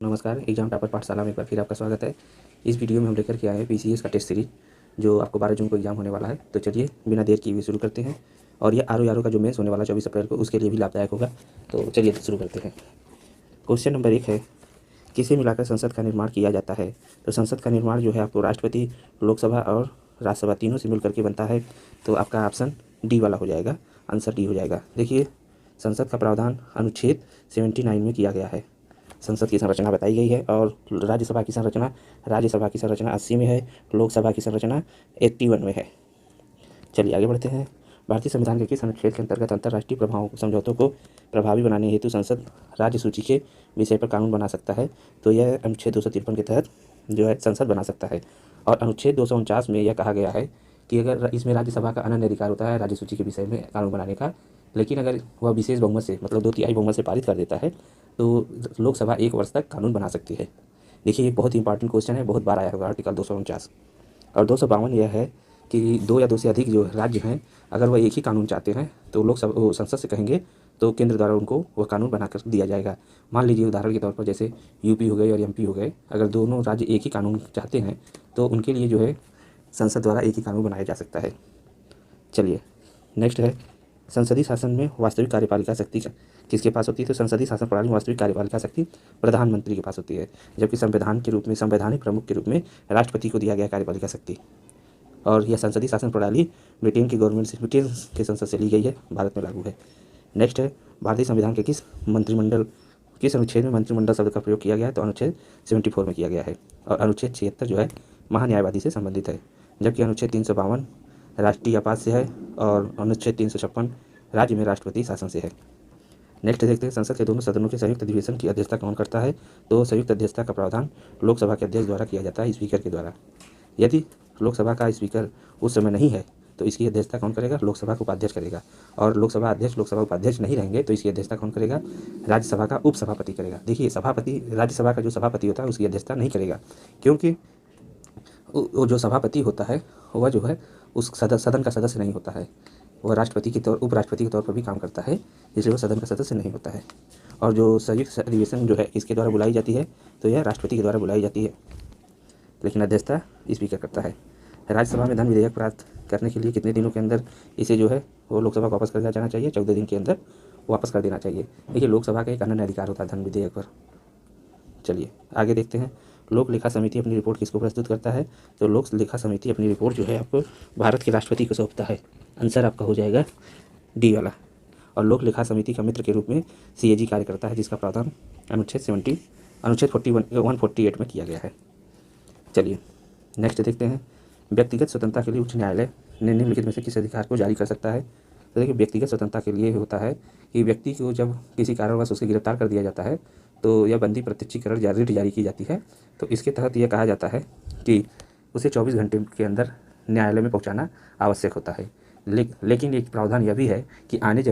नमस्कार, exam topper पाठशाला में एक बार फिर आपका स्वागत है। इस वीडियो में हम लेकर के आए हैं पीसीएस का टेस्ट सीरीज, जो आपको 12 जून को एग्जाम होने वाला है। तो चलिए बिना देर किए हुए शुरू करते हैं। और ये आर का जो मेंस होने वाला 24 अप्रैल को, उसके लिए भी लाभदायक होगा। तो चलिए शुरू करते हैं। क्वेश्चन नंबर 1 है, किसे मिलाकर संसद का निर्माण किया जाता है? तो संसद का निर्माण जो है आपको राष्ट्रपति, लोकसभा और राज्यसभा तीनों से मिल करके बनता है। तो आपका ऑप्शन डी वाला हो जाएगा, आंसर डी हो जाएगा। देखिए, संसद का प्रावधान अनुच्छेद 79 में किया गया है। संसद की संरचना बताई गई है और राज्यसभा की संरचना 80 में है, लोकसभा की संरचना 81 में है। चलिए आगे बढ़ते हैं। भारतीय संविधान के किस अनुच्छेद के अंतर्गत अंतर्राष्ट्रीय प्रभाव समझौतों को प्रभावी बनाने हेतु संसद राज्य सूची के विषय पर कानून बना सकता है? तो यह अनुच्छेद 253 के तहत जो है संसद बना सकता है। और अनुच्छेद 249 में यह कहा गया है कि अगर इसमें राज्यसभा का अनन्य अधिकार होता है राज्य सूची के विषय में कानून बनाने का, लेकिन अगर वह विशेष बहुमत से, मतलब 2/3 बहुमत से पारित कर देता है, तो लोकसभा 1 वर्ष तक कानून बना सकती है। देखिए, ये बहुत ही इंपॉर्टेंट क्वेश्चन है, बहुत बार आया होगा आर्टिकल 249। और 252 यह है कि 2 या 2 से अधिक जो राज्य हैं, अगर वह एक ही कानून चाहते हैं तो लोकसभा संसद से कहेंगे तो केंद्र द्वारा उनको वह कानून बना कर दिया जाएगा। मान लीजिए उदाहरण के तौर पर जैसे यूपी हो गए और एमपी हो गए, अगर दोनों राज्य एक ही कानून चाहते हैं तो उनके लिए जो है संसद द्वारा एक ही कानून बनाया जा सकता है। चलिए नेक्स्ट है, संसदीय शासन में वास्तविक कार्यपालिका शक्ति किसके पास होती है? तो संसदीय शासन प्रणाली में वास्तविक कार्यपालिका शक्ति प्रधानमंत्री के पास होती है, जबकि संविधान के रूप में, संवैधानिक प्रमुख के रूप में राष्ट्रपति को दिया गया कार्यपालिका शक्ति। और यह संसदीय शासन प्रणाली ब्रिटेन की गवर्नमेंट से, ब्रिटेन के संसद से ली गई है, भारत में लागू है। नेक्स्ट है, भारतीय संविधान के किस अनुच्छेद में मंत्रिमंडल शब्द का प्रयोग किया गया है? तो अनुच्छेद 74 में किया गया है। और अनुच्छेद 76 जो है महान्यायवादी से संबंधित है, जबकि अनुच्छेद 352 राष्ट्रीय आपात से है और अनुच्छेद 356 राज्य में राष्ट्रपति शासन से है। नेक्स्ट देखते हैं, संसद के दोनों सदनों के संयुक्त अधिवेशन की अध्यक्षता कौन करता है? तो संयुक्त अध्यक्षता का प्रावधान लोकसभा के अध्यक्ष द्वारा किया जाता है, स्पीकर के द्वारा। यदि लोकसभा का स्पीकर उस समय नहीं है तो इसकी अध्यक्षता कौन करेगा? लोकसभा का उपाध्यक्ष करेगा। और लोकसभा अध्यक्ष, लोकसभा उपाध्यक्ष नहीं रहेंगे तो इसकी अध्यक्षता कौन करेगा? राज्यसभा का उपसभापति करेगा। देखिए, सभापति, राज्यसभा का जो सभापति होता है उसकी अध्यक्षता नहीं करेगा, क्योंकि वो जो सभापति होता है वह जो है उस सदन का सदस्य नहीं होता है, वह राष्ट्रपति के तौर, उपराष्ट्रपति के तौर पर भी काम करता है, इसलिए वह सदन का सदस्य नहीं होता है। और जो संयुक्त अधिवेशन जो है किसके द्वारा बुलाई जाती है? तो यह राष्ट्रपति के द्वारा बुलाई जाती है, लेकिन अध्यक्षता स्पीकर करता है। राज्यसभा में धन विधेयक प्राप्त करने के लिए कितने दिनों के अंदर इसे जो है वो लोकसभा को वापस कर दिया जाना चाहिए? 14 दिन के अंदर वापस कर देना चाहिए। देखिए, लोकसभा का एक अनन्य अधिकार होता है धन विधेयक पर। चलिए आगे देखते हैं, लोक लेखा समिति अपनी रिपोर्ट किसको प्रस्तुत करता है? तो लोक लेखा समिति अपनी रिपोर्ट जो है आपको भारत के राष्ट्रपति को सौंपता है। आंसर आपका हो जाएगा डी वाला। और लोक लेखा समिति का मित्र के रूप में सीएजी कार्य करता है, जिसका प्रावधान अनुच्छेद 148 में किया गया है। चलिए नेक्स्ट देखते हैं, व्यक्तिगत स्वतंत्रता के लिए उच्च न्यायालय निम्नलिखित में से किस अधिकार को जारी कर सकता है? तो देखिए, व्यक्तिगत स्वतंत्रता के लिए होता है कि व्यक्ति को जब किसी कारणवश उसे गिरफ्तार कर दिया जाता है तो यह बंदी प्रत्यक्षीकरण रिट जारी की जाती है। तो इसके तहत यह कहा जाता है कि उसे 24 घंटे के अंदर न्यायालय में पहुंचाना आवश्यक होता है। लेकिन एक प्रावधान यह भी है कि आने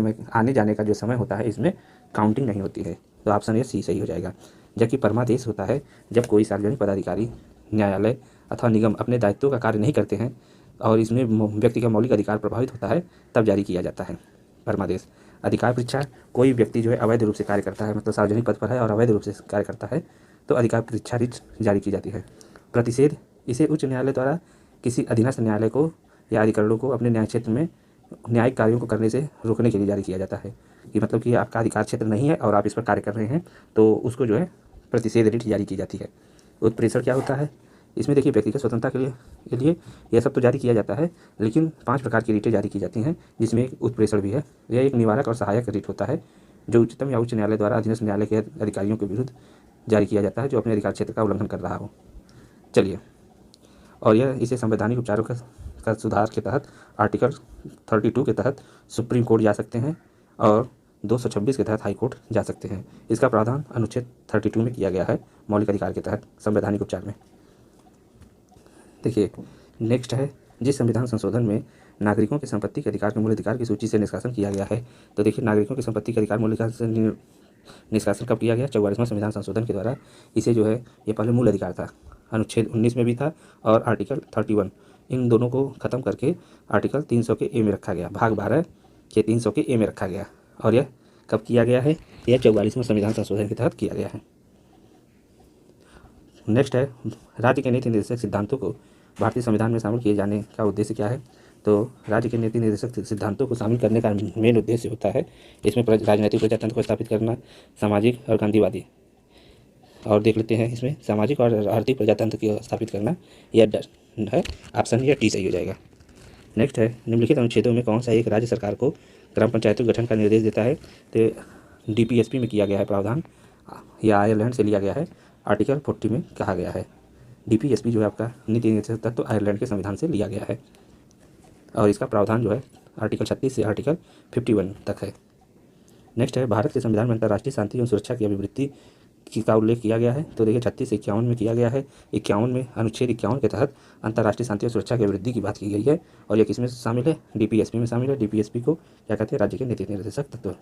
जाने का जो समय होता है इसमें काउंटिंग नहीं होती है। तो ऑप्शन ये सी सही हो जाएगा। जबकि परमादेश होता है जब कोई सार्वजनिक पदाधिकारी, न्यायालय अथवा निगम अपने दायित्वों का कार्य नहीं करते हैं और इसमें व्यक्ति का मौलिक अधिकार प्रभावित होता है, तब जारी किया जाता है परमादेश। अधिकार परीक्षा, कोई व्यक्ति जो है अवैध रूप से कार्य करता है, मतलब सार्वजनिक पद पर है और अवैध रूप से कार्य करता है, तो अधिकार परीक्षा रिट जारी की जाती है। प्रतिषेध, इसे उच्च न्यायालय द्वारा किसी अधीनस्थ न्यायालय को या अधिकारियों को अपने न्याय क्षेत्र में न्यायिक कार्यों को करने से रोकने के लिए जारी किया जाता है। कि मतलब कि आपका अधिकार क्षेत्र नहीं है और आप इस पर कार्य कर रहे हैं, तो उसको जो है प्रतिषेध रिट जारी की जाती है। उत्प्रेषण क्या होता है? इसमें देखिए, व्यक्तिगत स्वतंत्रता के लिए यह सब तो जारी किया जाता है, लेकिन 5 प्रकार की रिटें जारी की जाती हैं, जिसमें एक उत्प्रेषण भी है। यह एक निवारक और सहायक रिट होता है जो उच्चतम या उच्च न्यायालय द्वारा अधीनस्थ न्यायालय के अधिकारियों के विरुद्ध जारी किया जाता है जो अपने अधिकार क्षेत्र का उल्लंघन कर रहा हो। चलिए, और यह इसे संवैधानिक उपचारों का सुधार के तहत आर्टिकल 32 के तहत सुप्रीम कोर्ट जा सकते हैं और 226 के तहत हाई कोर्ट जा सकते हैं। इसका प्रावधान अनुच्छेद 32 में किया गया है, मौलिक अधिकार के तहत संवैधानिक उपचार में। देखिए नेक्स्ट है, जिस संविधान संशोधन में नागरिकों के संपत्ति के अधिकार के मूल अधिकार की सूची से निष्कासन किया गया है? तो देखिए, नागरिकों के संपत्ति के अधिकार मूल अधिकार से निष्कासन कब किया गया? 44वां संविधान संशोधन के द्वारा। इसे जो है, ये पहले मूल अधिकार था, अनुच्छेद 19 में भी था और आर्टिकल 31, इन दोनों को खत्म करके आर्टिकल 300 के ए में रखा गया, भाग 12 के 300 के ए में रखा गया। और यह कब किया गया है? यह 44वां संविधान संशोधन के तहत किया गया है। नेक्स्ट है राज्य के नीति निर्देशक सिद्धांतों को भारतीय संविधान में शामिल किए जाने का उद्देश्य क्या है। तो राज्य के नीति निर्देशक सिद्धांतों को शामिल करने का मेन उद्देश्य होता है इसमें राजनीतिक प्रजातंत्र को स्थापित करना, सामाजिक और गांधीवादी, और देख लेते हैं इसमें सामाजिक और आर्थिक प्रजातंत्र को स्थापित करना यह डर है। ऑप्शन या टी सही हो जाएगा। नेक्स्ट है निम्नलिखित अनुच्छेदों में कौन सा एक राज्य सरकार को ग्राम पंचायतों के गठन का निर्देश देता है। तो डीपीएसपी में किया गया है प्रावधान, या आयरलैंड से लिया गया है, आर्टिकल 40 में कहा गया है। डीपीएसपी जो है आपका नीति निर्देशक तत्व आयरलैंड के संविधान से लिया गया है और इसका प्रावधान जो है आर्टिकल 36 से आर्टिकल 51 तक है। नेक्स्ट है भारत के संविधान में अंतर्राष्ट्रीय शांति एवं सुरक्षा की अभिवृद्धि का उल्लेख किया गया है। तो देखिए 36 से 51 में किया गया है। 51 में अनुच्छेद 51 के तहत अंतर्राष्ट्रीय शांति और सुरक्षा की अभिवृद्धि की बात की गई है और यह किस में शामिल है, डीपीएसपी में शामिल है। डीपीएसपी को क्या कहते हैं, राज्य के नीति निर्देशक तत्व।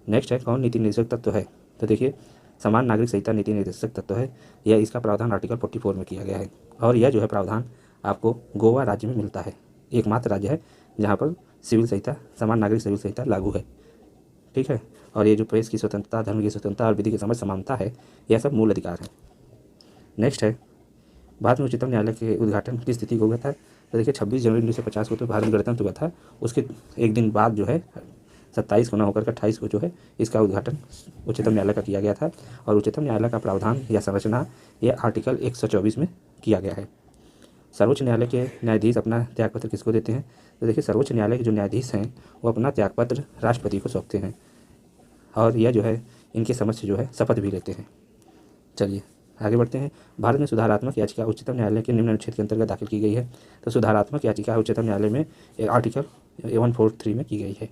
नेक्स्ट है कौन नीति निर्देशक तत्व है। तो देखिए समान नागरिक संहिता नीति निर्देशक तत्व है। यह इसका प्रावधान आर्टिकल 44 में किया गया है और यह जो है प्रावधान आपको गोवा राज्य में मिलता है। एकमात्र राज्य है जहाँ पर सिविल संहिता, समान नागरिक सिविल संहिता लागू है। ठीक है, और ये जो प्रेस की स्वतंत्रता, धर्म की स्वतंत्रता और विधि की समझ समानता है, यह सब मूल अधिकार है। नेक्स्ट है भारत में उच्चतम न्यायालय के उद्घाटन किस तिथि को हुआ था। तो देखिए 26 जनवरी 1950 को तो भारत गणतंत्र हुआ था। उसके एक दिन बाद जो है 27 को न होकर 28 को जो है इसका उद्घाटन उच्चतम न्यायालय का किया गया था और उच्चतम न्यायालय का प्रावधान या संरचना यह आर्टिकल 124 में किया गया है। सर्वोच्च न्यायालय के न्यायाधीश अपना त्यागपत्र किसको देते हैं। तो देखिए सर्वोच्च न्यायालय के जो न्यायाधीश हैं वो अपना त्यागपत्र राष्ट्रपति को सौंपते हैं और यह जो है इनके समक्ष जो है शपथ भी लेते हैं। चलिए आगे बढ़ते हैं। भारत में सुधारात्मक याचिका उच्चतम न्यायालय के निम्न अनुच्छेद के अंतर्गत दाखिल की गई है। तो सुधारात्मक याचिका उच्चतम न्यायालय में आर्टिकल 143 में की गई है।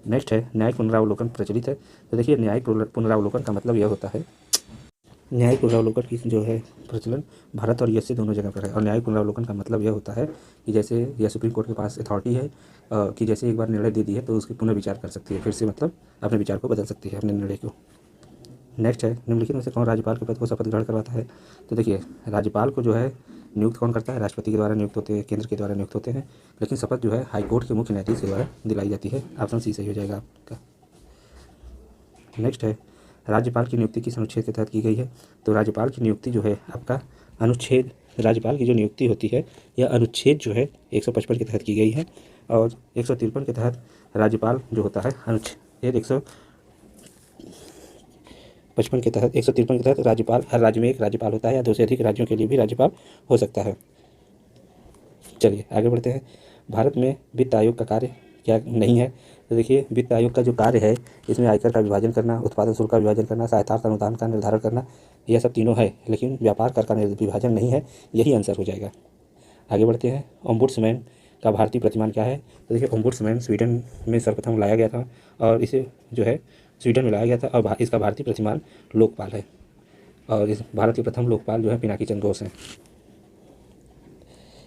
नेक्स्ट है न्यायिक पुनरावलोकन प्रचलित है। तो देखिए न्यायिक पुनरावलोकन का मतलब यह होता है, न्यायिक पुनरावलोकन की जो है प्रचलन भारत और यूएसए दोनों जगह पर है और न्यायिक पुनरावलोकन का मतलब यह होता है कि जैसे यह सुप्रीम कोर्ट के पास अथॉरिटी है कि जैसे एक बार निर्णय दे दी है तो उसकी पुनर्विचार कर सकती है, फिर से मतलब अपने विचार को बदल सकती है, अपने निर्णय को। नेक्स्ट है निम्नलिखित में से कौन राज्यपाल के पद को शपथ ग्रहण करवाता है। तो देखिए राज्यपाल को जो है नियुक्त कौन करता है, राष्ट्रपति के द्वारा नियुक्त होते हैं, केंद्र के द्वारा नियुक्त होते हैं, लेकिन शपथ जो है हाईकोर्ट के मुख्य न्यायाधीश के द्वारा दिलाई जाती है। ऑप्शन सी सही हो जाएगा आपका। नेक्स्ट है राज्यपाल की नियुक्ति किस अनुच्छेद के तहत की गई है। तो राज्यपाल की नियुक्ति जो है आपका राज्यपाल की जो नियुक्ति होती है यह अनुच्छेद जो है 155 के तहत की गई है और 153 के तहत राज्यपाल जो होता है अनुच्छेद 153 के तहत राज्यपाल हर राज्य में एक राज्यपाल होता है या दो से अधिक राज्यों के लिए भी राज्यपाल हो सकता है। चलिए आगे बढ़ते हैं। भारत में वित्त आयोग का कार्य क्या नहीं है। तो देखिए वित्त आयोग का जो कार्य है इसमें आयकर का विभाजन करना, उत्पादन शुल्क का विभाजन करना, सहायता अनुदान का निर्धारण करना, यह सब तीनों है, लेकिन व्यापार कर का विभाजन नहीं है। यही आंसर हो जाएगा। आगे बढ़ते हैं। ओम्बुड्समैन का भारतीय प्रतिमान क्या है। तो देखिए ओम्बुड्समैन स्वीडन में सर्वप्रथम लाया गया था और इसे जो है स्वीडन में लाया गया था और इसका भारतीय प्रतिमान लोकपाल है और इस भारत के प्रथम लोकपाल जो है पिनाकी चंद्र घोष हैं।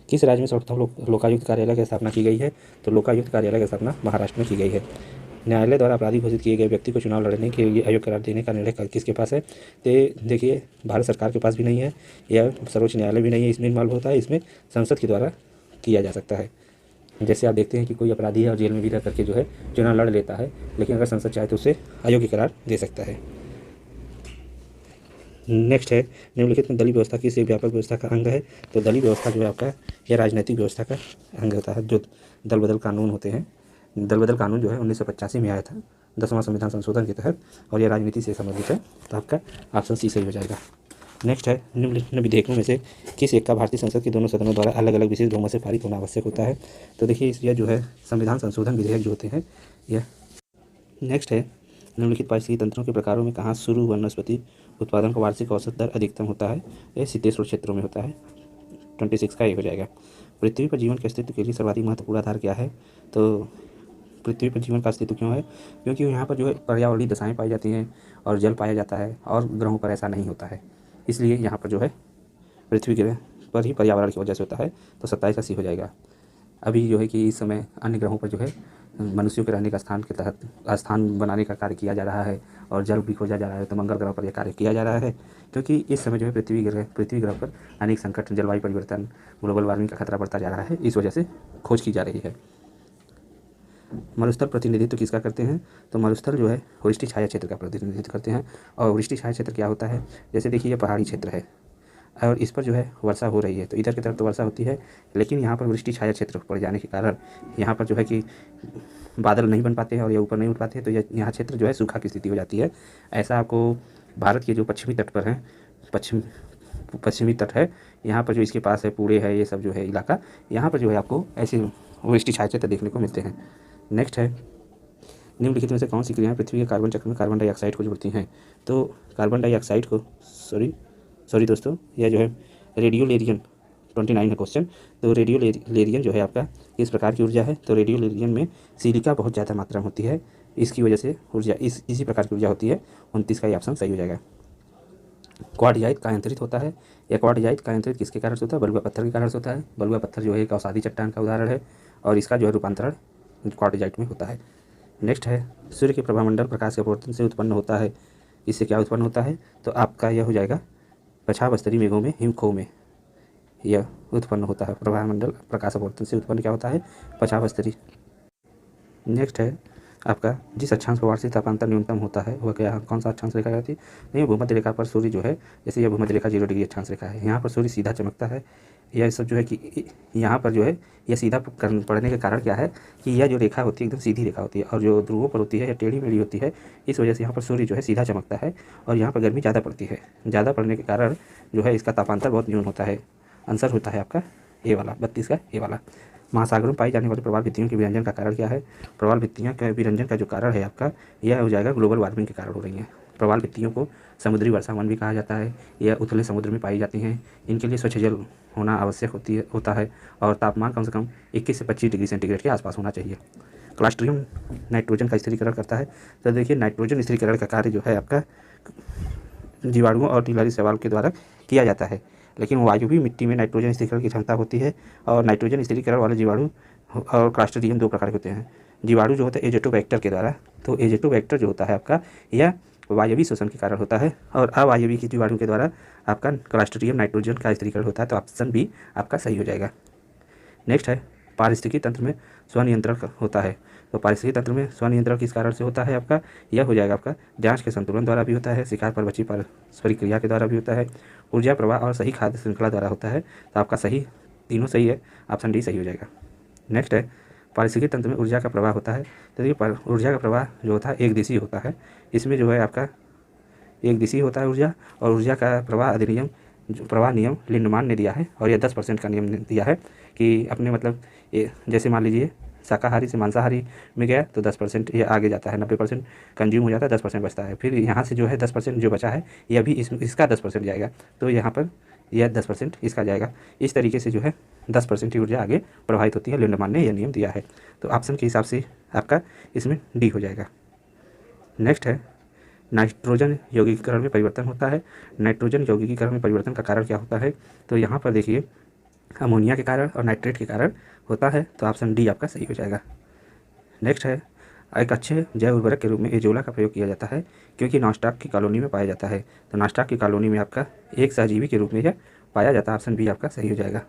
किस राज्य में सर्वप्रथम लोकायुक्त कार्यालय की स्थापना की गई है। तो लोकायुक्त कार्यालय की स्थापना महाराष्ट्र में की गई है। न्यायालय द्वारा अपराधी घोषित किए गए व्यक्ति को चुनाव लड़ने के लिए अयोग्य करार देने का निर्णय किसके पास है। तो देखिए भारत सरकार के पास भी नहीं है, यह सर्वोच्च न्यायालय भी नहीं है, इसमें इन्वॉल्व होता है, इसमें संसद के द्वारा किया जा सकता है। जैसे आप देखते हैं कि कोई अपराधी है और जेल में भी रह करके जो है चुनाव लड़ लेता है, लेकिन अगर संसद चाहे तो उसे अयोग्य करार दे सकता है। नेक्स्ट है निम्नलिखित में दलीय व्यवस्था किस एक व्यापक व्यवस्था का अंग है। तो दलीय व्यवस्था जो है आपका यह राजनीतिक व्यवस्था का अंग होता है। जो दल बदल कानून होते हैं, दल बदल कानून जो है 1985 में आया था 10वां संविधान संशोधन के तहत और यह राजनीति से संबंधित है। तो आपका ऑप्शन सी सही हो जाएगा। नेक्स्ट है निम्नलिखित विधेयकों में से किस एक का भारतीय संसद के दोनों सदनों द्वारा अलग अलग विशेष बहुमत से पारित होना आवश्यक होता है। तो देखिए यह जो है संविधान संशोधन विधेयक जो होते हैं यह। नेक्स्ट है निम्नलिखित पारिस्थितिकी तंत्रों के प्रकारों में कहाँ शुरू वनस्पति उत्पादन का वार्षिक औसत दर अधिकतम होता है। यह शीतोष्ण क्षेत्रों में होता है। 26 का एक हो जाएगा। पृथ्वी पर जीवन के अस्तित्व के लिए सर्वाधिक महत्वपूर्ण आधार क्या है। तो पृथ्वी पर जीवन का अस्तित्व क्यों है, क्योंकि यहाँ पर जो है पर्यावरणीय दशाएँ पाई जाती हैं और जल पाया जाता है और ग्रहों पर ऐसा नहीं होता है, इसलिए यहाँ पर जो है पृथ्वी ग्रह पर ही पर्यावरण की वजह से होता है। तो 27 का सी हो जाएगा। अभी जो है कि इस समय अन्य ग्रहों पर जो है मनुष्यों के रहने का स्थान के तहत स्थान बनाने का कार्य किया जा रहा है और जल भी खोजा जा रहा है। तो मंगल ग्रह पर यह कार्य किया जा रहा है, क्योंकि इस समय जो है पृथ्वी ग्रह पर अनेक संकट, जलवायु परिवर्तन, ग्लोबल वार्मिंग का खतरा बढ़ता जा रहा है, इस वजह से खोज की जा रही है। मरुस्थल प्रतिनिधित्व किसका करते हैं। तो मरुस्थल जो है वृष्टि छाया क्षेत्र का प्रतिनिधित्व करते हैं। और वृष्टि छाया क्षेत्र क्या होता है, जैसे देखिए ये पहाड़ी क्षेत्र है और इस पर जो है वर्षा हो रही है। तो इधर की तरफ तो वर्षा होती है, लेकिन यहाँ पर वृष्टि छाया क्षेत्र पड़ जाने के कारण यहाँ पर जो है कि बादल नहीं बन पाते हैं और ये ऊपर नहीं उठ पाते हैं, तो यह यहाँ क्षेत्र जो है सूखा की स्थिति हो जाती है। ऐसा आपको भारत के जो पश्चिमी तट पर हैं, पश्चिमी तट है, यहाँ पर जो इसके पास है पुणे है, ये सब जो है इलाका, यहाँ पर जो है आपको ऐसे वृष्टि छाया क्षेत्र देखने को मिलते हैं। नेक्स्ट है, निम्नलिखित में से कौन सी क्रियाएं पृथ्वी के कार्बन चक्र में कार्बन डाइऑक्साइड को जोड़ती हैं? तो कार्बन डाइऑक्साइड को सॉरी दोस्तों, यह जो है रेडियोलेरियन 29 है क्वेश्चन। तो रेडियोलेरियन जो है आपका किस प्रकार की ऊर्जा है? तो रेडियोलेरियन में सिलिका बहुत ज़्यादा मात्रा में होती है, इसकी वजह से ऊर्जा इसी प्रकार की ऊर्जा होती है। 29 का ये ऑप्शन सही हो जाएगा। क्वार्टजाइट कायांतरित होता है, या क्वार्टजाइट कायांतरित किसके कारण से होता है? बलुआ पत्थर के कारण से होता है। बलुआ पत्थर जो है एक अवसादी चट्टान का उदाहरण है और इसका जो है रूपांतरण क्वार्टजाइट में होता है। नेक्स्ट है, सूर्य के प्रभामंडल प्रकाश के अपवर्तन से उत्पन्न होता है। इससे क्या उत्पन्न होता है? तो आपका यह हो जाएगा पछाव स्तरीय मेघों में हिमखो में यह उत्पन्न होता है। प्रभामंडल प्रकाश अपवर्तन से उत्पन्न क्या होता है? पछाव स्तरीय। नेक्स्ट है आपका, जिस अक्षांश पर वार्षिक तापांतर न्यूनतम होता है वह क्या, कौन सा अक्षांश रेखा जाती है? नहीं, भूमध्य रेखा पर सूर्य जो है, जैसे यह भूमध्य रेखा 0 डिग्री अक्षांश रेखा है, यहाँ पर सूर्य सीधा चमकता है। यह सब जो है कि यहाँ पर जो है यह सीधा पड़ने के कारण क्या है कि यह जो रेखा होती है एकदम सीधी रेखा होती है, और जो ध्रुवों पर होती है यह टेढ़ी मेढ़ी होती है। इस वजह से यहाँ पर सूर्य जो है सीधा चमकता है और यहाँ पर गर्मी ज़्यादा पड़ती है। ज़्यादा पड़ने के कारण जो है इसका तापांतर बहुत न्यून होता है। आंसर होता है आपका ए वाला, 32 का ए वाला। महासागरों में पाई जाने वाली प्रवाल भित्तियों के विरंजन का कारण क्या है? प्रवाल भित्तियाँ का विरंजन का जो कारण है आपका, यह हो जाएगा ग्लोबल वार्मिंग के कारण हो रही है। प्रवाल भित्तियों को समुद्री वर्षावन भी कहा जाता है। यह उथले समुद्र में पाई जाती हैं। इनके लिए स्वच्छ जल होना आवश्यक होता है और तापमान कम से कम 21 से 25 डिग्री सेंटीग्रेड के आसपास होना चाहिए। क्लास्ट्रियम नाइट्रोजन का स्थिरीकरण करता है। तो देखिए, नाइट्रोजन स्थिरीकरण का कार्य जो है आपका जीवाणुओं और नीलारी शैवाल के द्वारा किया जाता है, लेकिन वायु भी मिट्टी में नाइट्रोजन स्थिरीकरण की क्षमता होती है। और नाइट्रोजन स्थिरीकरण वाले जीवाणु और क्लास्ट्रिडियम दो प्रकार के होते हैं। जीवाणु जो होता है एजेटोबैक्टर के द्वारा, तो एजेटोबैक्टर जो होता है आपका यह वायवीय शोषण के कारण होता है, और अवायवीय की जीवाणु के द्वारा आपका क्लास्ट्रिडियम नाइट्रोजन का स्थिरीकरण होता है। तो ऑप्शन बी आपका सही हो जाएगा। नेक्स्ट है, पारिस्थितिकी तंत्र में स्वनियंत्रण होता है। तो पारिस्थितिकी तंत्र में स्वनियंत्रण किस कारण से होता है आपका? यह हो जाएगा आपका जांच के संतुलन द्वारा भी होता है, शिकार पर बची पारस्परिक क्रिया के द्वारा भी होता है, ऊर्जा प्रवाह और सही खाद्य श्रृंखला द्वारा होता है। तो आपका सही, तीनों सही है, ऑप्शन डी सही हो जाएगा। नेक्स्ट है, पारिस्थितिकी तंत्र में ऊर्जा का प्रवाह होता है। तो देखिए, ऊर्जा का प्रवाह जो होता है एक दिशी होता है। इसमें जो है आपका एक दिशी होता है ऊर्जा, और ऊर्जा का प्रवाह अधिनियम जो प्रवाह नियम लिंडमान ने दिया है, और यह 10% का नियम दिया है कि अपने मतलब ये जैसे मान लीजिए शाकाहारी से मांसाहारी में गया तो 10% ये आगे जाता है, 90% कंज्यूम हो जाता है, 10% बचता है। फिर यहाँ से जो है 10% जो बचा है यह भी इसका 10% जाएगा, तो यहाँ पर यह 10% इसका जाएगा। इस तरीके से जो है 10% की ऊर्जा आगे प्रवाहित होती है। लिंडमान ने यह नियम दिया है, तो ऑप्शन के हिसाब से आपका इसमें डी हो जाएगा। नेक्स्ट है, नाइट्रोजन यौगिकीकरण में परिवर्तन होता है। नाइट्रोजन यौगिकीकरण में परिवर्तन का कारण क्या होता है? तो यहाँ पर देखिए, अमोनिया के कारण और नाइट्रेट के कारण होता है। तो ऑप्शन डी आपका सही हो जाएगा। नेक्स्ट है, एक अच्छे जैव उर्वरक के रूप में एजोला का प्रयोग किया जाता है क्योंकि नॉस्टाक की कॉलोनी में पाया जाता है। तो नॉस्टाक की कॉलोनी में आपका एक सहजीवी के रूप में यह पाया जाता है। ऑप्शन बी आपका सही हो जाएगा।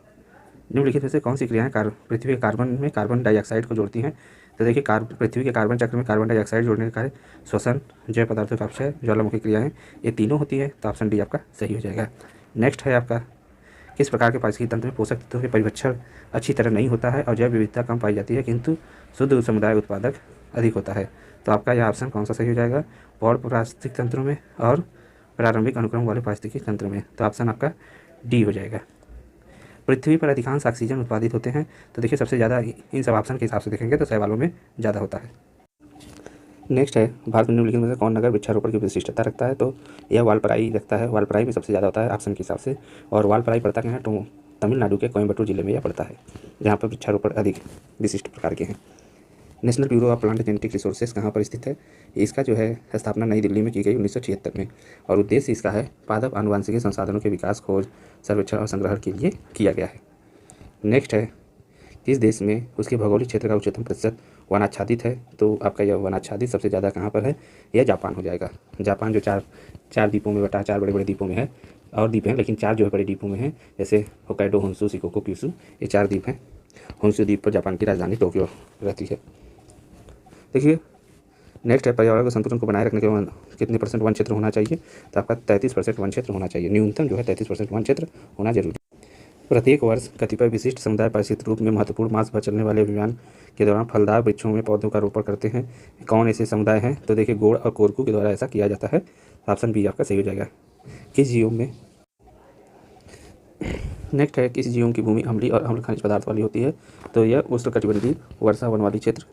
निम्नलिखित में से कौन सी क्रियाएं पृथ्वी के कार्बन में कार्बन डाइऑक्साइड को जोड़ती हैं? तो देखिए, पृथ्वी के कार्बन चक्र में कार्बन डाइऑक्साइड जोड़ने का कार्य श्वसन, जैव पदार्थों का अपक्षय, ज्वालामुखी क्रियाएं, ये तीनों होती है। तो ऑप्शन डी आपका सही हो जाएगा। नेक्स्ट है आपका, किस प्रकार के पारिस्थितिकी तंत्र में पोषक तत्वों के परिभक्षण अच्छी तरह नहीं होता है और जैव विविधता कम पाई जाती है किंतु शुद्ध समुदाय उत्पादक अधिक होता है? तो आपका यह ऑप्शन कौन सा सही हो जाएगा? पौड़ पारिस्थितिकी तंत्रों में और प्रारंभिक अनुक्रम वाले पारिस्थितिकी तंत्र में। तो ऑप्शन आपका डी हो जाएगा। पृथ्वी पर अधिकांश ऑक्सीजन उत्पादित होते हैं। तो देखिए, सबसे ज़्यादा इन सब ऑप्शन के हिसाब से देखेंगे तो शैवालों में ज़्यादा होता है। नेक्स्ट है, भारत में निम्नलिखित में से कौन नगर वृक्षारोपण की विशिष्टता रखता है? तो यह वालपराई रखता है। वालपराई में सबसे ज़्यादा होता है ऑप्शन के हिसाब से, और वालपराई पड़ता क्या है? तो तमिलनाडु के कोयम्बटूर जिले में यह पड़ता है, जहाँ पर वृक्षारोपण अधिक विशिष्ट प्रकार के हैं। National bureau of plant genetic resources कहाँ पर स्थित है? इसका जो है स्थापना नई दिल्ली में की गई 1976 में, और उद्देश्य इसका है पादप आनुवंशिक संसाधनों के विकास, खोज, सर्वेक्षण और संग्रहण के लिए किया गया है। नेक्स्ट है, किस देश में उसके भौगोलिक क्षेत्र का उच्चतम प्रतिशत वनाच्छादित है? तो आपका यह वनाच्छादित सबसे ज़्यादा कहाँ पर है? यह जापान हो जाएगा। जापान जो चार द्वीपों में बटा, 4 बड़े बड़े द्वीपों में है, और द्वीप हैं लेकिन 4 जो है बड़े द्वीपों में हैं, जैसे होक्काइडो, होन्शु, शिकोकू, क्यूशू, ये 4 द्वीप हैं। होन्शु द्वीप पर जापान की राजधानी टोक्यो रहती है। देखिए, नेक्स्ट है पर्यावरण के संतुलन को बनाए रखने के कितने % वन क्षेत्र होना चाहिए, तो आपका 33% वन क्षेत्र होना चाहिए, न्यूनतम जो है 33% वन क्षेत्र होना जरूरी। प्रत्येक वर्ष कतिपय विशिष्ट समुदाय परिचित रूप में महत्वपूर्ण मास भर चलने वाले अभियान के दौरान फलदार वृक्षों में पौधों का रोपण करते हैं। कौन ऐसे समुदाय हैं, तो देखिए गोड़ और कोरकू के द्वारा ऐसा किया जाता है। ऑप्शन बी आपका सही हो जाएगा। किस जीव में नेक्स्ट है किस जीव की भूमि अम्लीय और अम्ल खनिज पदार्थ वाली होती है, तो यह उष्णकटिबंधीय वर्षा वन वाली क्षेत्र,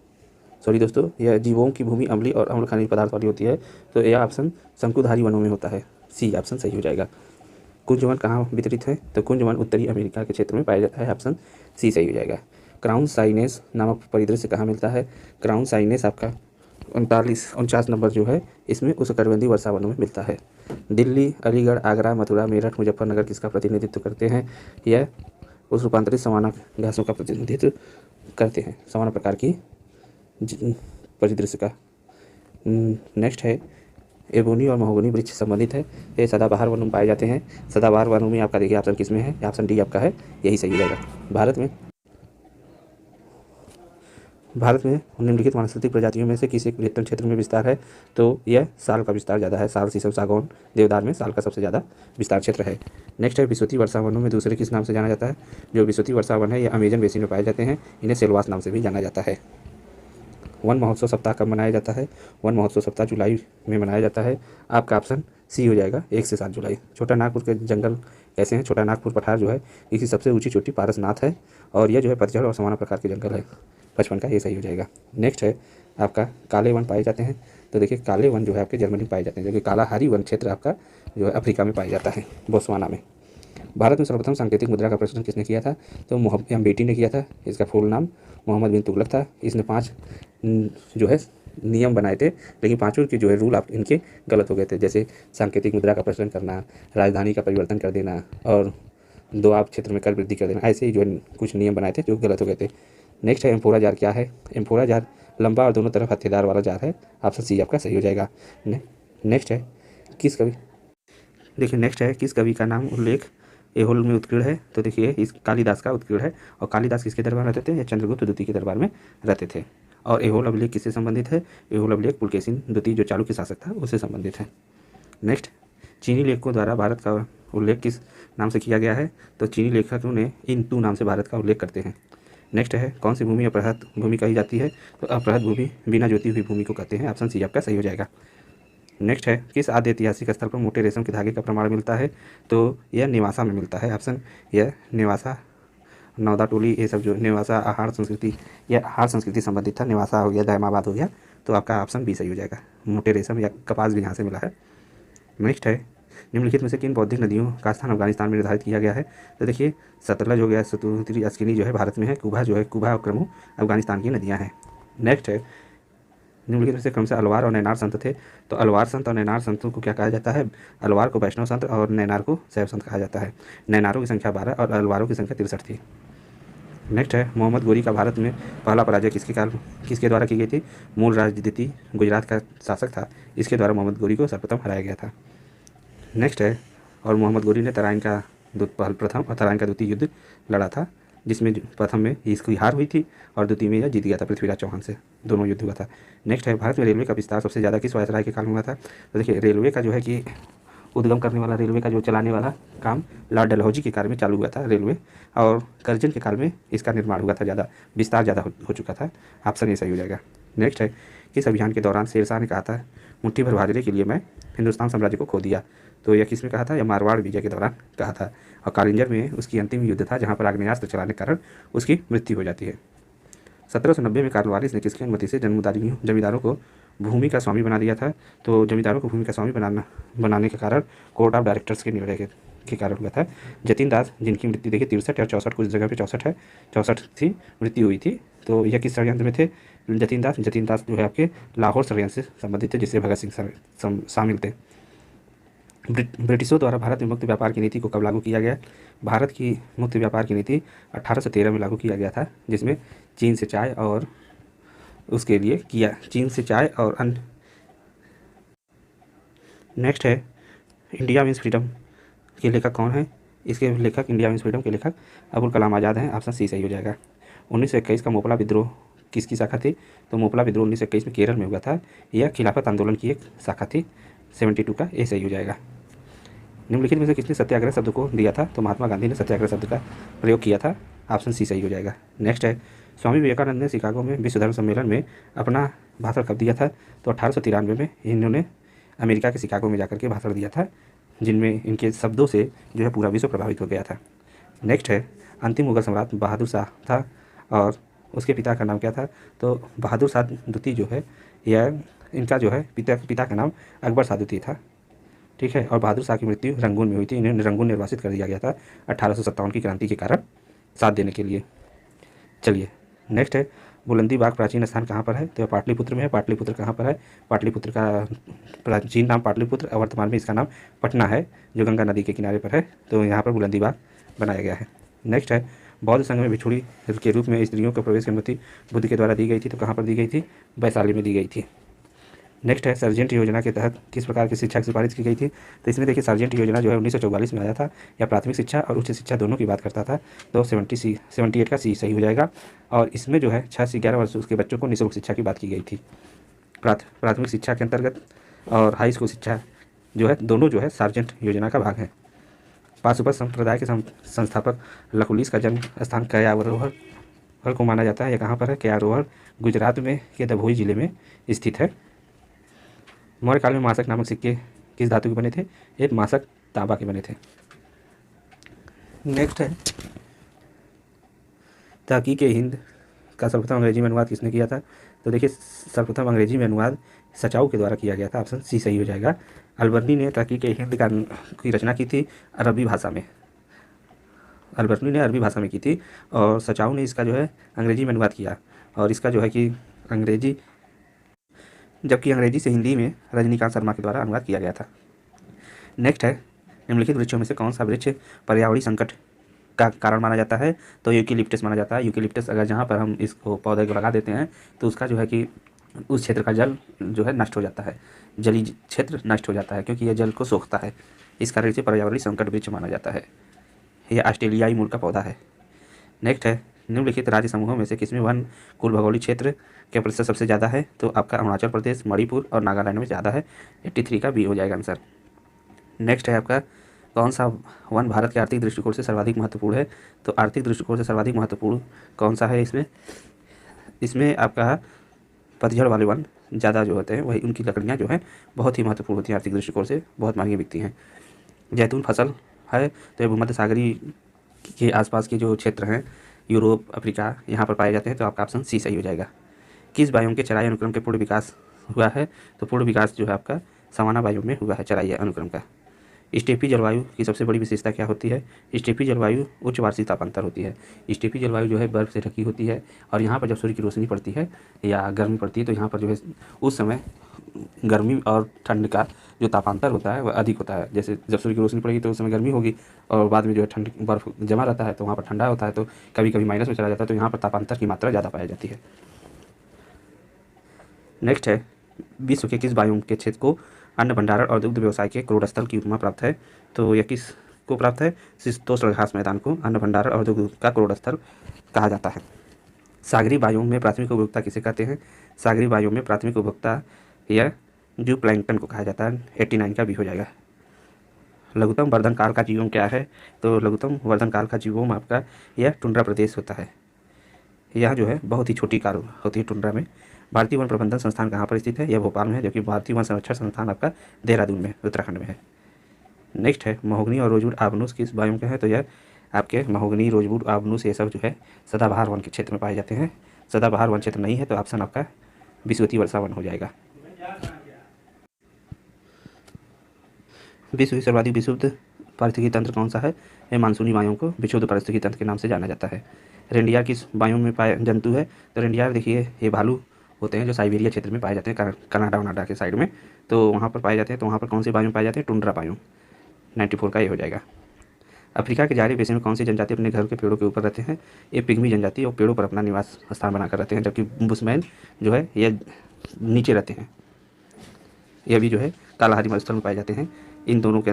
सॉरी दोस्तों, यह जीवों की भूमि अम्लीय और अम्ल खनिज पदार्थ वाली होती है, तो यह ऑप्शन शंकुधारी वनों में होता है। सी ऑप्शन सही हो जाएगा। कुंज वन कहाँ वितरित है, तो कुंज वन उत्तरी अमेरिका के क्षेत्र में पाया जाता है। ऑप्शन सी सही हो जाएगा। क्राउन साइनेस नामक परिदृश्य कहाँ मिलता है, क्राउन साइनेस आपका 49 नंबर जो है इसमें उष्णकटिबंधीय वर्षा वनों में मिलता है। दिल्ली, अलीगढ़, आगरा, मथुरा, मेरठ, मुजफ्फरनगर किसका प्रतिनिधित्व करते हैं, यह उस रूपांतरित सवाना घासों का प्रतिनिधित्व करते हैं, सवाना प्रकार की परिदृश्य का। नेक्स्ट है एबोनी और महोगनी वृक्ष संबंधित है, ये सदाबहार वनों में पाए जाते हैं। सदाबहार वनों में आपका देखिए ऑप्शन किस में है, ऑप्शन डी आपका है, यही सही हो जाएगा। भारत में निम्नलिखित वानस्पतिक प्रजातियों में से किसी एक बृहत्तम क्षेत्र में विस्तार है, तो यह साल का विस्तार ज़्यादा है। साल, शीशम, सागौन, देवदार में साल का सबसे ज़्यादा विस्तार क्षेत्र है। नेक्स्ट है विश्वती वर्षा वनों में दूसरे किस नाम से जाना जाता है, जो विश्वती वर्षा वन है ये अमेजन बेसिन में पाए जाते हैं, इन्हें सेलवास नाम से भी जाना जाता है। वन महोत्सव सप्ताह कब मनाया जाता है, वन महोत्सव सप्ताह जुलाई में मनाया जाता है। आपका ऑप्शन सी हो जाएगा, 1 से 7 जुलाई। छोटा नागपुर के जंगल ऐसे हैं, छोटा नागपुर पठार जो है इसकी सबसे ऊंची चोटी पारसनाथ है, और यह जो है पतझड़ और सवाना प्रकार के जंगल है 55 का, ये सही हो जाएगा। नेक्स्ट है आपका काले वन पाए जाते हैं, तो देखिए काले वन जो है आपके जर्मनी में पाए जाते हैं, जबकि कालाहारी वन क्षेत्र आपका जो है अफ्रीका में पाया जाता है, बोत्सवाना में। भारत में सर्वप्रथम सांकेतिक मुद्रा का प्रचलन किसने किया था, तो मोहम्मद बेटी ने किया था। इसका फुल नाम मोहम्मद बिन तुगलक था। इसने 5 जो है नियम बनाए थे, लेकिन पांचों के जो है रूल आप इनके गलत हो गए थे, जैसे सांकेतिक मुद्रा का प्रचलन करना, राजधानी का परिवर्तन कर देना, और दोआब क्षेत्र में कर वृद्धि कर देना, ऐसे ही जो है कुछ नियम बनाए थे जो गलत हो गए थे। नेक्स्ट है एम्फोरा जार क्या है, एम्फोरा जार लंबा और दोनों तरफ हत्थेदार वाला जार है। ऑप्शन सी आपका सही हो जाएगा। नेक्स्ट है किस कवि, देखिए नेक्स्ट है किस कवि का नाम उल्लेख एहोल में उत्कीर्ण है, तो देखिए इस कालिदास का उत्कीर्ण है, और कालिदास किसके दरबार में रहते थे, या चंद्रगुप्त द्वितीय के दरबार में रहते थे। और एहोल अभिलेख किससे संबंधित है, एहोल अभिलेख पुलकेशिन द्वितीय जो चालुक्य शासक था उससे संबंधित है। नेक्स्ट चीनी लेखकों द्वारा भारत का उल्लेख किस नाम से किया गया है, तो चीनी लेखकों ने इंतु नाम से भारत का उल्लेख करते हैं। नेक्स्ट है कौन सी भूमि अपृहत भूमि कही जाती है, तो अपृहत भूमि बिना जोती हुई भूमि को कहते हैं। ऑप्शन सी आपका सही हो जाएगा। नेक्स्ट है किस आद्य ऐतिहासिक स्थल पर मोटे रेशम के धागे का प्रमाण मिलता है, तो यह नेवासा में मिलता है। ऑप्शन यह नेवासा, नौदा टोली, ये सब जो नेवासा आहार संस्कृति या आहार संस्कृति संबंधित था, नेवासा हो गया, दायमाबाद हो गया, तो आपका ऑप्शन बी सही हो जाएगा। मोटे रेशम या कपास भी यहाँ से मिला है। नेक्स्ट है निम्नलिखित में से किन बौद्धिक नदियों का स्थान अफगानिस्तान में निर्धारित किया गया है, तो देखिए सतलज हो गया, सतुरी, अस्किनी जो है भारत में है, कुबा जो है, कुबा और क्रमु अफगानिस्तान की नदियाँ हैं। नेक्स्ट है निम्नलिखित में से क्रम से अलवार और नैनार संत थे, तो अलवार संत और नैनार संतों को क्या कहा जाता है, अलवार को वैष्णव संत और नैनार को शैव संत कहा जाता है। नैनारों की संख्या 12 और अलवारों की संख्या 63 थी। नेक्स्ट है मोहम्मद गोरी का भारत में पहला पराजय किसके द्वारा की गई थी, मूल राज द्वितीय गुजरात का शासक था, इसके द्वारा मोहम्मद गोरी को सर्वप्रथम हराया गया था। नेक्स्ट है और मोहम्मद गोरी ने तराइन का प्रथम और तराइन का द्वितीय युद्ध लड़ा था, जिसमें प्रथम में इसकी हार हुई थी और द्वितीय में यह जीत गया था पृथ्वीराज चौहान से, दोनों युद्ध हुआ था। नेक्स्ट है भारत में रेलवे का विस्तार सबसे ज़्यादा किस वायसराय के काल में हुआ था, तो देखिए रेलवे का जो है कि उद्गम करने वाला, रेलवे का जो चलाने वाला काम लॉर्ड डलहौजी के काल में चालू हुआ था रेलवे, और कर्जन के काल में इसका निर्माण हुआ था, ज़्यादा विस्तार ज़्यादा हो चुका था। ऑप्शन ये सही हो जाएगा। नेक्स्ट है किस अभियान के दौरान शेरशाह ने कहा था मुट्ठी भर बाजरे के लिए मैं हिंदुस्तान साम्राज्य को खो दिया, तो यह किस में कहा था, यह मारवाड़ विजय के दौरान कहा था, और कालिंजर में उसकी अंतिम युद्ध था जहाँ पर आग्नेयास्त्र चलाने के कारण उसकी मृत्यु हो जाती है। 1790 में कार्नवालिस ने किसकी अनुमति से जमींदारों को भूमि का स्वामी बना दिया था, तो जमींदारों को भूमि का स्वामी बनाने के कारण कोर्ट ऑफ डायरेक्टर्स के निर्णय के कारण हुआ था। जतीन दास जिनकी मृत्यु देखिए 63 और 64, कुछ जगह पे 64 है, 64 थी मृत्यु हुई थी, तो यह किस षड्यंत्र में थे, जतीन दास जो है आपके लाहौर षड्यंत्र से संबंधित थे, जिससे भगत सिंह शामिल थे। ब्रिटिशों द्वारा भारत में मुक्त व्यापार की नीति को कब लागू किया गया, भारत की मुक्त व्यापार की नीति 1813 में लागू किया गया था, जिसमें चीन से चाय और उसके लिए किया, चीन से चाय और अन्य। नेक्स्ट है इंडिया मीन्स फ्रीडम के लेखक कौन है, इसके लेखक इंडिया मीन्स फ्रीडम के लेखक अबुल कलाम आज़ाद हैं। ऑप्शन सी सही हो जाएगा। 1921 का मोपला विद्रोह किसकी शाखा थी? तो मोपला विद्रोह 1921 में केरल में हुआ था। यह खिलाफत आंदोलन की एक शाखा थी। 72 का ए सही हो जाएगा। निम्नलिखित में से किसने सत्याग्रह शब्द को दिया था? तो महात्मा गांधी ने सत्याग्रह शब्द का प्रयोग किया था। ऑप्शन सी सही हो जाएगा। नेक्स्ट है, स्वामी विवेकानंद ने शिकागो में विश्व धर्म सम्मेलन में अपना भाषण कब दिया था? तो 1893 में इन्होंने अमेरिका के शिकागो में जाकर के भाषण दिया था, जिनमें इनके शब्दों से जो है पूरा विश्व प्रभावित हो गया था। नेक्स्ट है, अंतिम मुगल सम्राट बहादुर शाह था और उसके पिता का नाम क्या था? तो बहादुर शाह द्वितीय जो है यह इनका जो है पिता का नाम अकबर शाह द्वितीय था। ठीक है, और बहादुर शाह की मृत्यु रंगून में हुई थी। इन्हें रंगून निर्वासित कर दिया गया था 1857 की क्रांति के कारण साथ देने के लिए। चलिए नेक्स्ट है, बुलंदी बाग प्राचीन स्थान कहाँ पर है? तो पाटलिपुत्र में है। पाटलिपुत्र कहाँ पर है? पाटलिपुत्र का प्राचीन नाम पाटलिपुत्र और वर्तमान में इसका नाम पटना है, जो गंगा नदी के किनारे पर है। तो यहाँ पर बुलंदी बाग बनाया गया है। नेक्स्ट है, बौद्ध संघ में भिक्षुणी के रूप में स्त्रियों को प्रवेश की अनुमति बुद्ध के द्वारा दी गई थी। तो कहाँ पर दी गई थी? वैशाली में दी गई थी। नेक्स्ट है, सर्जेंट योजना के तहत किस प्रकार की शिक्षा की सिफारिश की गई थी? तो इसमें देखिए, सर्जेंट योजना जो है 1944 में आया था। यह प्राथमिक शिक्षा और उच्च शिक्षा दोनों की बात करता था। तो 78 का सी सही हो जाएगा। और इसमें जो है 6 से 11 वर्ष के बच्चों को निःशुल्क शिक्षा की बात की गई थी। प्राथमिक शिक्षा के अंतर्गत और हाई स्कूल शिक्षा जो है दोनों जो है सार्जेंट योजना का भाग है। पाशुपत संप्रदाय के संस्थापक लकुलिस का जन्म स्थान कयारोहर को माना जाता है। यह कहाँ पर है? कयारोहर गुजरात में के दभोई जिले में स्थित है। मौर्य काल में मासक नामक सिक्के किस धातु के बने थे? एक मासक तांबा के बने थे। नेक्स्ट है, तहकीक हिंद का सर्वप्रथम अंग्रेजी में अनुवाद किसने किया था? तो देखिए, सर्वप्रथम अंग्रेजी में अनुवाद सचाऊ के द्वारा किया गया था। ऑप्शन सी सही हो जाएगा। अलबर्नी ने तहकीक हिंद की रचना की थी अरबी भाषा में। अलबर्नी ने अरबी भाषा में की थी और सचाऊ ने इसका जो है अंग्रेजी में अनुवाद किया। और इसका जो है कि जबकि अंग्रेजी से हिंदी में रजनीकांत शर्मा के द्वारा अनुवाद किया गया था। नेक्स्ट है, निम्नलिखित वृक्षों में से कौन सा वृक्ष पर्यावरणीय संकट का कारण माना जाता है? तो यूकेलिप्टस माना जाता है। यूकेलिप्टस अगर जहाँ पर हम इसको पौधे को लगा देते हैं तो उसका जो है कि उस क्षेत्र का जल जो है नष्ट हो जाता है, जलीय क्षेत्र नष्ट हो जाता है, क्योंकि यह जल को सोखता है। इस कारण इसे पर्यावरणीय संकट वृक्ष माना जाता है। यह ऑस्ट्रेलियाई मूल का पौधा है। नेक्स्ट है, निम्नलिखित राज्य समूहों में से किसमें वन कुल भौगोलिक क्षेत्र के प्रतिशत सबसे ज़्यादा है? तो आपका अरुणाचल प्रदेश, मणिपुर और नागालैंड में ज़्यादा है। 83 का बी हो जाएगा आंसर। नेक्स्ट है आपका, कौन सा वन भारत के आर्थिक दृष्टिकोण से सर्वाधिक महत्वपूर्ण है? तो आर्थिक दृष्टिकोण से सर्वाधिक महत्वपूर्ण कौन सा है? इसमें आपका पतझड़ वाले वन ज़्यादा जो होते हैं, वही उनकी लकड़ियाँ जो हैं बहुत ही महत्वपूर्ण होती हैं, आर्थिक दृष्टिकोण से बहुत महंगी बिकती हैं। जैतून फसल है तो ये भूमध्य सागरीय के आसपास के जो क्षेत्र हैं, यूरोप, अफ्रीका, यहाँ पर पाए जाते हैं। तो आपका ऑप्शन सी सही हो जाएगा। किस बायोम के चराई अनुक्रम के पूर्ण विकास हुआ है? तो पूर्ण विकास जो है आपका सवाना बायोम में हुआ है, चराई अनुक्रम का। स्टेपी जलवायु की सबसे बड़ी विशेषता क्या होती है? स्टेपी जलवायु उच्च वार्षिक तापांतर होती है। स्टेपी जलवायु जो है बर्फ़ से ढकी होती है और यहाँ पर जब सूर्य की रोशनी पड़ती है या गर्मी पड़ती है तो यहाँ पर जो है उस समय गर्मी और ठंड का जो तापांतर होता है वह अधिक होता है। जैसे जब सूर्य की रोशनी पड़ेगी तो उस समय गर्मी होगी और बाद में जो है ठंड बर्फ़ जमा रहता है तो वहाँ पर ठंडा होता है, तो कभी कभी माइनस में चला जाता है, तो यहाँ पर तापांतर की मात्रा ज़्यादा पाई जाती है। नेक्स्ट है, विश्व के किस बायोम के क्षेत्र को अन्न भंडारण और दुग्ध व्यवसाय के क्रोड स्थल की उपमा प्राप्त है? तो यह किस को प्राप्त है? शीतोष्ण घास मैदान को अन्न भंडारण और दुग्ध का क्रोड स्थल कहा जाता है। सागरी बायोम में प्राथमिक उपभोक्ता किसे कहते हैं? सागरी बायोम में प्राथमिक उपभोक्ता यह जू प्लैंकटन को कहा जाता है। 89 का भी हो जाएगा। लघुत्तम वर्धन काल का जीवोम क्या है? तो लघुत्तम वर्धन काल का जीवोम आपका यह टुंड्रा प्रदेश होता है। यह जो है बहुत ही छोटी काल होती है टुंड्रा में। भारतीय वन प्रबंधन संस्थान कहाँ पर स्थित है? यह भोपाल में है, जबकि भारतीय वन संरक्षण संस्थान आपका देहरादून में उत्तराखंड में है। नेक्स्ट है, महोगनी और रोजवुड आबनूस किस बायोम के हैं? तो यह आपके महोगनी, रोजवुड, आबनूस ये सब जो है सदाबहार वन के क्षेत्र में पाए जाते हैं। सदाबहार वन क्षेत्र नहीं है तो ऑप्शन आपका विषुवतीय वर्षा वन हो जाएगा। विश्व की सर्वाधिक विशुद्ध पारिस्थितिकी तंत्र कौन सा है? यह मानसूनी बायोम को विशुद्ध पारिस्थितिकी तंत्र के नाम से जाना जाता है। रेंडियार किस बायोम में पाए जंतु है? तो रेंडियार देखिए ये भालू होते हैं जो साइबेरिया क्षेत्र में पाए जाते हैं, कनाडा वनाडा के साइड में, तो वहाँ पर पाए जाते हैं। तो वहाँ पर कौन से बायोम पाए जाते हैं? Tundra biome. 94 का ये हो जाएगा। अफ्रीका के जारी बेसिन में कौन सी जनजाति अपने घर के पेड़ों के ऊपर रहते हैं? ये पिग्मी जनजाति और पेड़ों पर अपना निवास स्थान बनाकर रहते हैं, जबकि बुशमैन जो है ये नीचे रहते हैं। यह भी जो है कालाहारी मरुस्थल में पाए जाते हैं। इन दोनों के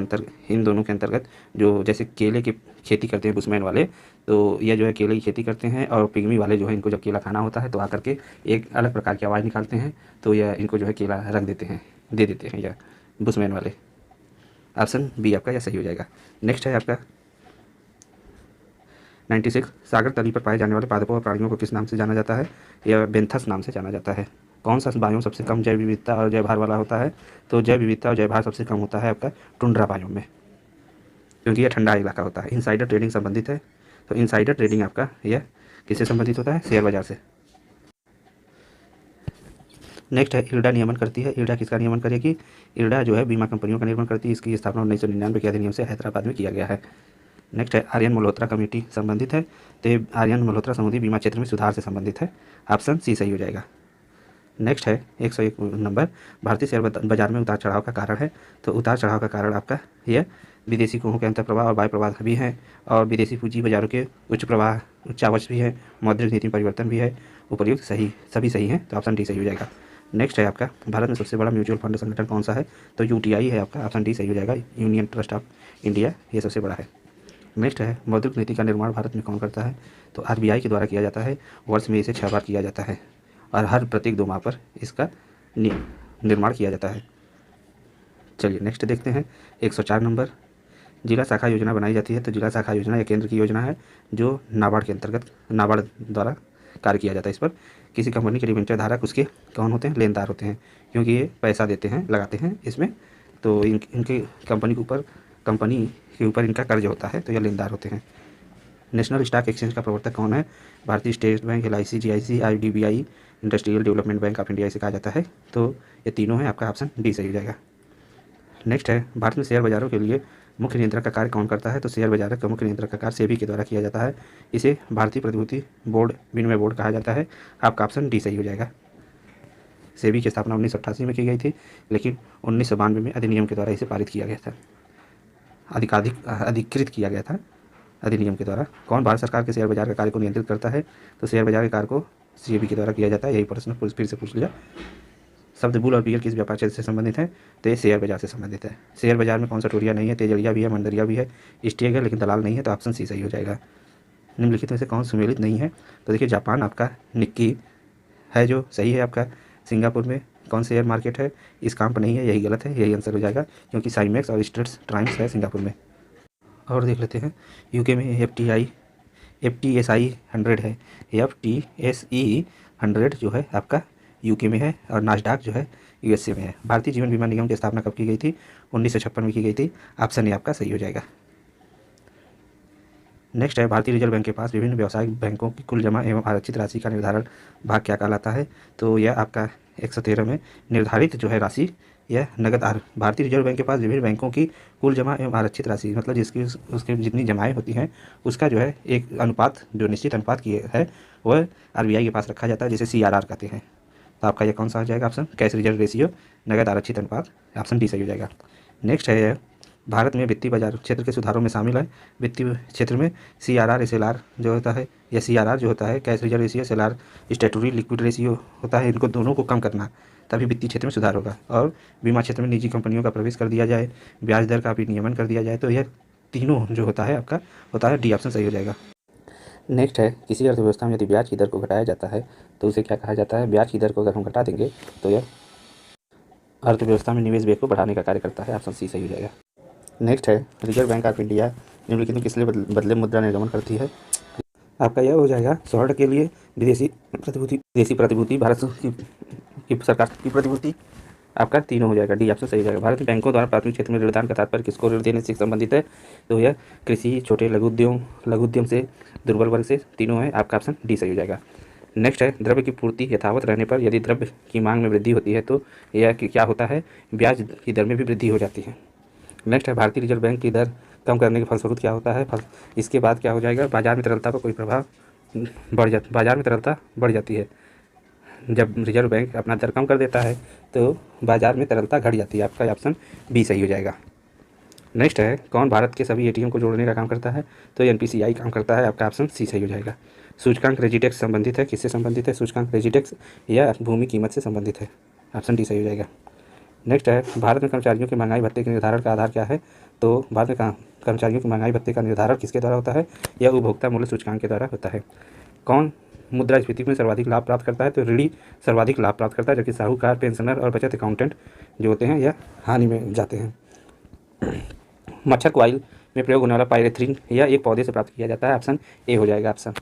अंतर्गत जो जैसे केले की खेती करते हैं बुशमैन वाले, तो यह जो है केले की खेती करते हैं, और पिग्मी वाले जो है इनको जब केला खाना होता है तो आकर के एक अलग प्रकार की आवाज़ निकालते हैं, तो यह इनको जो है केला रख देते हैं, दे देते हैं यह बुशमैन वाले। ऑप्शन बी आपका यह सही हो जाएगा। नेक्स्ट है आपका 96, सागर तली पर पाए जाने वाले पादपों और प्राणियों को किस नाम से जाना जाता है? यह बेंथस नाम से जाना जाता है। कौन सा बायोम सबसे कम जैव विविधता और जैव भार वाला होता है? तो जैव विविधता और जैव भार सबसे कम होता है आपका टुंड्रा बायोम में, क्योंकि यह ठंडा इलाका होता है। इनसाइडर ट्रेडिंग संबंधित है, तो इनसाइडर ट्रेडिंग आपका यह किससे संबंधित होता है? शेयर बाजार से। नेक्स्ट है इल्डा नियमन करती है। इल्डा किसका नियमन करेगी? इल्डा जो है बीमा कंपनियों का नियमन करती है। इसकी स्थापना 1999 के अधिनियम से हैदराबाद में किया गया है। नेक्स्ट है आर्यन मल्होत्रा कमेटी संबंधित है, तो ये आर्यन मल्होत्रा समुदाय बीमा क्षेत्र में सुधार से संबंधित है। ऑप्शन सी सही हो जाएगा। नेक्स्ट है 101 नंबर, भारतीय शेयर बाजार में उतार चढ़ाव का कारण है। तो उतार चढ़ाव का कारण आपका यह विदेशी कोहों के अंतर प्रवाह और बाह्य प्रवाह भी हैं, और विदेशी पूंजी बाजारों के उच्च प्रवाह उच्चावच भी है, मौद्रिक नीति में परिवर्तन भी है। उपर्युक्त सभी सही है, तो ऑप्शन डी सही हो जाएगा। नेक्स्ट है आपका भारत में सबसे बड़ा म्यूचुअल फंड संगठन कौन सा है? तो यूटीआई है आपका, ऑप्शन डी सही हो जाएगा। यूनियन ट्रस्ट ऑफ इंडिया ये सबसे बड़ा है। नेक्स्ट है मौद्रिक नीति का निर्माण भारत में कौन करता है? तो आरबीआई के द्वारा किया जाता है। वर्ष में इसे 6 बार किया जाता है, और हर प्रत्येक 2 माह पर इसका निर्माण किया जाता है। चलिए नेक्स्ट देखते हैं 104 नंबर, जिला शाखा योजना बनाई जाती है। तो जिला शाखा योजना यह केंद्र की योजना है जो नाबार्ड के अंतर्गत नाबार्ड द्वारा कार्य किया जाता है। इस पर किसी कंपनी के डिबेंचर धारक उसके कौन होते हैं? लेनदार होते हैं, क्योंकि ये पैसा देते हैं, लगाते हैं इसमें, तो इनके कंपनी के ऊपर इनका कर्ज होता है, तो यह लेनदार होते हैं। नेशनल स्टॉक एक्सचेंज का प्रवर्तक कौन है? भारतीय state bank, LIC, GIC, IDBI, industrial development bank of India इसे कहा जाता है। तो ये तीनों है, आपका ऑप्शन डी सही हो जाएगा। नेक्स्ट है भारत में शेयर बाजारों के लिए मुख्य नियंत्रक का कार्य कौन करता है? तो शेयर बाजार का मुख्य नियंत्रक का कार्य सेबी के द्वारा किया जाता है। इसे भारतीय प्रतिभूति बोर्ड विनिमय बोर्ड कहा जाता है। आपका ऑप्शन डी सही हो जाएगा। सेबी की स्थापना 1988 में की गई थी, लेकिन 1992 में अधिनियम के द्वारा इसे पारित किया गया था, अधिकृत किया गया था अधिनियम के द्वारा। कौन भारत सरकार के शेयर बाजार के कार्य को नियंत्रित करता है? तो शेयर बाजार के कार्य को सेबी के द्वारा किया जाता है। यही प्रश्न फिर से पूछ लिया। शब्द बुल और बियर किस व्यापार क्षेत्र से संबंधित है? तो ये शेयर बाजार से संबंधित है। शेयर बाजार में कौन सा टोरिया नहीं है? तेजड़िया भी है, मंडरिया भी है, स्टेक है, लेकिन दलाल नहीं है, तो ऑप्शन सी सही हो जाएगा। निम्नलिखित में से कौन सुमेलित नहीं है? तो देखिए जापान आपका निक्की है जो सही है आपका। सिंगापुर में कौन शेयर मार्केट है? इस काम पर नहीं है, यही गलत है, यही आंसर हो जाएगा, क्योंकि साइमेक्स और स्ट्रेट्स टाइम्स है सिंगापुर में। और देख लेते हैं यूके में FTSE 100 है। FTSE 100 जो है आपका यूके में है, और नास्डाक जो है USA में है। भारतीय जीवन बीमा निगम की स्थापना कब की गई थी? 1956 में की गई थी। ऑप्शन ए आपका सही हो जाएगा। नेक्स्ट है भारतीय रिजर्व बैंक के पास विभिन्न व्यावसायिक बैंकों की कुल जमा एवं आरक्षित राशि का निर्धारण भाग क्या कहलाता है? तो यह आपका 113 में निर्धारित जो है राशि यह नगद भारतीय रिजर्व बैंक के पास विभिन्न बैंकों की कुल जमा एवं आरक्षित राशि, मतलब जिसकी उसकी जितनी जमाएँ होती हैं उसका जो है एक अनुपात, जो निश्चित अनुपात की है, वह RBI के पास रखा जाता है, जिसे CRR कहते हैं। तो आपका यह कौन सा हो जाएगा ऑप्शन? कैश रिजर्व रेशियो, नगद आरक्षित अनुपात, ऑप्शन डी सही हो जाएगा। नेक्स्ट है भारत में वित्तीय बाजार क्षेत्र के सुधारों में शामिल है। वित्तीय क्षेत्र में CRR SLR जो होता है, या CRR जो होता है cash reserve ratio, SLR statutory liquid ratio होता है, इनको दोनों को कम करना, तभी वित्तीय क्षेत्र में सुधार होगा। और बीमा क्षेत्र में निजी कंपनियों का प्रवेश कर दिया जाए, ब्याज दर का भी नियमन कर दिया जाए, तो यह तीनों जो होता है आपका होता है डी ऑप्शन सही हो जाएगा। नेक्स्ट है किसी अर्थव्यवस्था में यदि ब्याज की दर को घटाया जाता है तो उसे क्या कहा जाता है? ब्याज की दर को अगर हम घटा देंगे तो यह अर्थव्यवस्था में निवेश व्यय को बढ़ाने का कार्य करता है। ऑप्शन सी सही हो जाएगा। नेक्स्ट है रिजर्व बैंक ऑफ इंडिया निम्नलिखित में किस लिए बदले मुद्रा निर्गमन करती है? आपका यह हो जाएगा स्वर्ण के लिए विदेशी प्रतिभूति, भारत की सरकार की प्रतिभूति, आपका तीनों हो जाएगा, डी ऑप्शन सही हो जाएगा। भारत में बैंकों द्वारा प्राथमिक क्षेत्र में ऋणदान का तात्पर्य किसको ऋण देने से संबंधित है? तो यह कृषि, छोटे लघु उद्यम से, दुर्बल वर्ग से, तीनों है, आपका ऑप्शन डी सही हो जाएगा। नेक्स्ट है द्रव्य की पूर्ति यथावत रहने पर यदि द्रव्य की मांग में वृद्धि होती है तो यह क्या होता है? ब्याज की दर में भी वृद्धि हो जाती है। नेक्स्ट है भारतीय रिजर्व बैंक की दर कम करने के फलस्वरूप क्या होता है? इसके बाद क्या हो जाएगा? बाजार में तरलता पर कोई प्रभाव बाजार में तरलता बढ़ जाती है। जब रिजर्व बैंक अपना दर कम कर देता है तो बाजार में तरलता घट जाती है। आपका ऑप्शन बी सही हो जाएगा। नेक्स्ट है कौन भारत के सभी ATM को जोड़ने का काम करता है? तो NPCI काम करता है। आपका ऑप्शन सी सही हो जाएगा। सूचकांक रेजिटेक्स संबंधित है, किससे संबंधित है? सूचकांक रेजिटेक्स या भूमि कीमत से संबंधित है। ऑप्शन डी सही हो जाएगा। नेक्स्ट है भारत में कर्मचारियों के महंगाई भत्ते के निर्धारण का आधार क्या है। तो भारत में कर्मचारियों के महंगाई भत्ते का निर्धारण किसके द्वारा होता है, यह उपभोक्ता मूल्य सूचकांक के द्वारा होता है। कौन मुद्रास्फीति में सर्वाधिक लाभ प्राप्त करता है, तो ऋणी सर्वाधिक लाभ प्राप्त करता है, जबकि साहूकार, पेंशनर और बचत अकाउंटेंट जो होते हैं यह हानि में जाते हैं। मच्छर कॉइल में प्रयोग होने वाला पायरेथ्रिन यह एक पौधे से प्राप्त किया जाता है, ऑप्शन ए हो जाएगा ऑप्शन।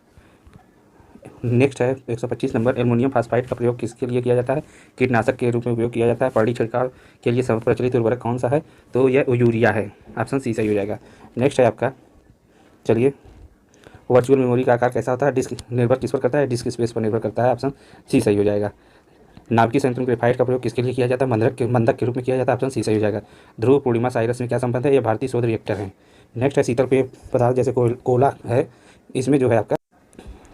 नेक्स्ट है 125 नंबर, एल्युमिनियम फास्फाइड का प्रयोग किसके लिए किया जाता है, कीटनाशक के रूप में उपयोग किया जाता है। पहाड़ी छिड़काव के लिए सर्व प्रचलित उर्वरक कौन सा है, तो यह यूरिया है, ऑप्शन सी सही हो जाएगा। नेक्स्ट है आपका, चलिए, वर्चुअल मेमोरी का आकार कैसा होता है, डिस्क निर्भर किस पर करता है, डिस्क स्पेस पर निर्भर करता है, ऑप्शन सी सही हो जाएगा। नाभिकीय संयंत्र में ग्रेफाइट का प्रयोग किसके लिए किया जाता है, मंदक के रूप में किया जाता है, ऑप्शन सी सही हो जाएगा। ध्रुव पूर्णिमा साइरस में क्या संबंध है, यह भारतीय शोध रिएक्टर है। नेक्स्ट है शीतल पेय पदार्थ जैसे कोला है, इसमें जो है आपका,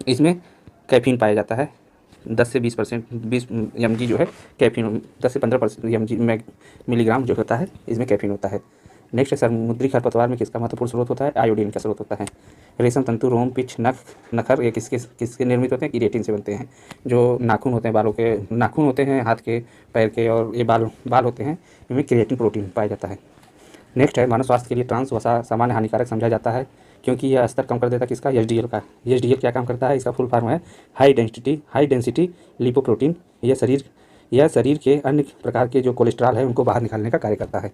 इसमें कैफीन पाया जाता है, 10 से 20% 20 mg जो है कैफीन, 10 से 15% mg मिलीग्राम जो होता है इसमें कैफीन होता है। नेक्स्ट है समुद्री खरपतवार में किसका महत्वपूर्ण स्रोत होता है, आयोडीन का स्रोत होता है। रेशम तंतु, रोम, पिच, नखर ये किसके निर्मित होते हैं, कीरेटिन से बनते हैं। जो नाखून होते हैं, बालों के नाखून होते हैं, हाथ के, पैर के, और ये बाल होते हैं, इनमें कीरेटिन प्रोटीन पाया जाता है। नेक्स्ट है मानव स्वास्थ्य के लिए ट्रांस वसा सामान्य हानिकारक समझा जाता है क्योंकि यह स्तर कम कर देता है किसका, एचडीएल का। एचडीएल क्या काम करता है, इसका फुल फॉर्म है हाई डेंसिटी लिपोप्रोटीन। यह शरीर के अन्य प्रकार के जो कोलेस्ट्रॉल है उनको बाहर निकालने का कार्य करता है।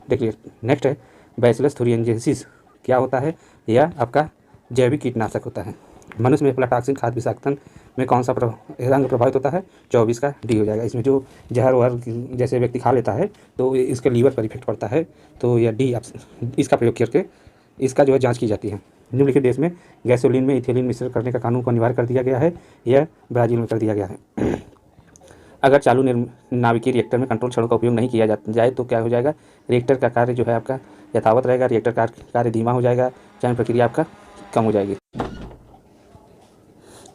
देखिए नेक्स्ट है बैसिलस थुरिएंसिस क्या होता है, यह आपका जैविक कीटनाशक होता है। मनुष्य में एफ्लाटॉक्सिन खाद्य विषाक्तन में कौन सा रंग प्रभावित होता है, 24 का डी हो जाएगा। इसमें जो जहर वहर जैसे व्यक्ति खा लेता है तो इसके लीवर पर इफेक्ट पड़ता है, तो यह डी इसका प्रयोग करके इसका जो है जांच की जाती है। निम्नलिखित देश में गैसोलीन में इथेलीन मिश्रण करने का कानून को अनिवार्य कर दिया गया है, यह ब्राज़ील में कर दिया गया है। अगर चालू नाभिकीय रिएक्टर में कंट्रोल छड़ों का उपयोग नहीं किया जाए तो क्या हो जाएगा, रिएक्टर का कार्य जो है आपका यथावत रहेगा, रिएक्टर का कार्य धीमा हो जाएगा, चयन प्रक्रिया आपका कम हो जाएगी।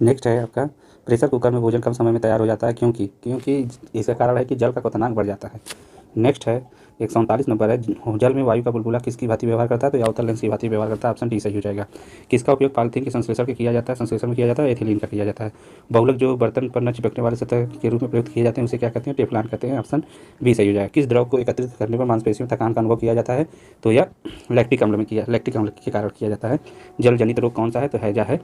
नेक्स्ट है आपका प्रेशर कुकर में भोजन कम समय में तैयार हो जाता है क्योंकि इसका कारण है कि जल का क्वथनांक बढ़ जाता है। नेक्स्ट है 139 नंबर है, जल में वायु का बुलबुला किसकी भांति व्यवहार करता है, तो अवतल लेंस की भांति व्यवहार करता है, ऑप्शन डी सही हो जाएगा। किसका उपयोग पॉलीथीन के संश्लेषण के किया जाता है, संश्लेषण में किया जाता है, एथिलीन का किया जाता है। बहुलक जो बर्तन पर न चिपकने वाले सतह के रूप में प्रयुक्त किए जाते हैं उसे क्या कहते हैं, टेफ्लॉन कहते हैं, ऑप्शन बी सही हो जाएगा। किस द्रव को एकत्रित करने पर मांसपेशियों में थकान का अनुभव किया जाता है, तो यह लैक्टिक अम्ल के कारण किया जाता है। जल जनित रोग कौन सा है, तो हैजा है।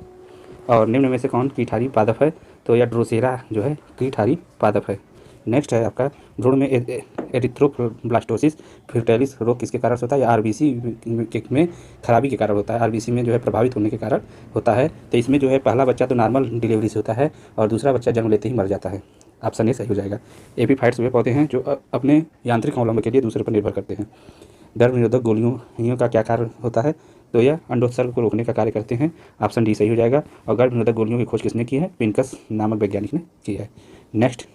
और निम्न में से कौन कीटाहारी पादप है, तो यह ड्रोसेरा जो है कीटाहारी पादप है। नेक्स्ट है आपका भ्रूण में एरिथ्रोब्लास्टोसिस फिर्टाइलिस रोग किसके कारण होता है, आरबीसी में खराबी के कारण होता है, आरबीसी में जो है प्रभावित होने के कारण होता है। तो इसमें जो है पहला बच्चा तो नॉर्मल डिलीवरी से होता है और दूसरा बच्चा जन्म लेते ही मर जाता है, ऑप्शन ए सही हो जाएगा। एपीफाइट्स वे पौधे हैं जो अपने यांत्रिक अवलंब के लिए दूसरे पर निर्भर करते हैं। गर्भ निरोधक गोलियों का क्या कार्य होता है, तो यह अंडोत्सर्ग को रोकने का कार्य करते हैं, ऑप्शन डी सही हो जाएगा। और गर्भ निरोधक गोलियों की खोज किसने की है, पिनकस नामक वैज्ञानिक ने की है। नेक्स्ट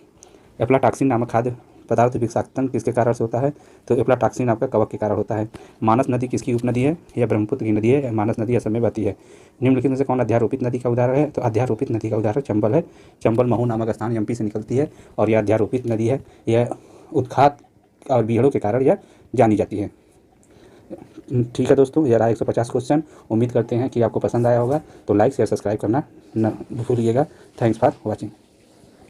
एफ्लाटॉक्सिन नामक खाद्य पदार्थ विषाक्तन किसके कारण से होता है, तो एफ्लाटॉक्सिन आपका कवक के कारण होता है। मानस नदी किसकी उपनदी है, यह ब्रह्मपुत्र की नदी है, मानस नदी असम में बहती है। निम्नलिखित में से कौन अध्यारोपित नदी का उदाहरण है, तो अध्यारोपित नदी का उदाहरण चंबल है। चंबल महू नामक स्थान एमपी से निकलती है और यह अध्यारोपित नदी है, यह उत्खात और बीहड़ों के कारण यह जानी जाती है। ठीक है दोस्तों, यह रहा 150 क्वेश्चन। उम्मीद करते हैं कि आपको पसंद आया होगा, तो लाइक शेयर सब्सक्राइब करना न भूलिएगा। Thanks for watching.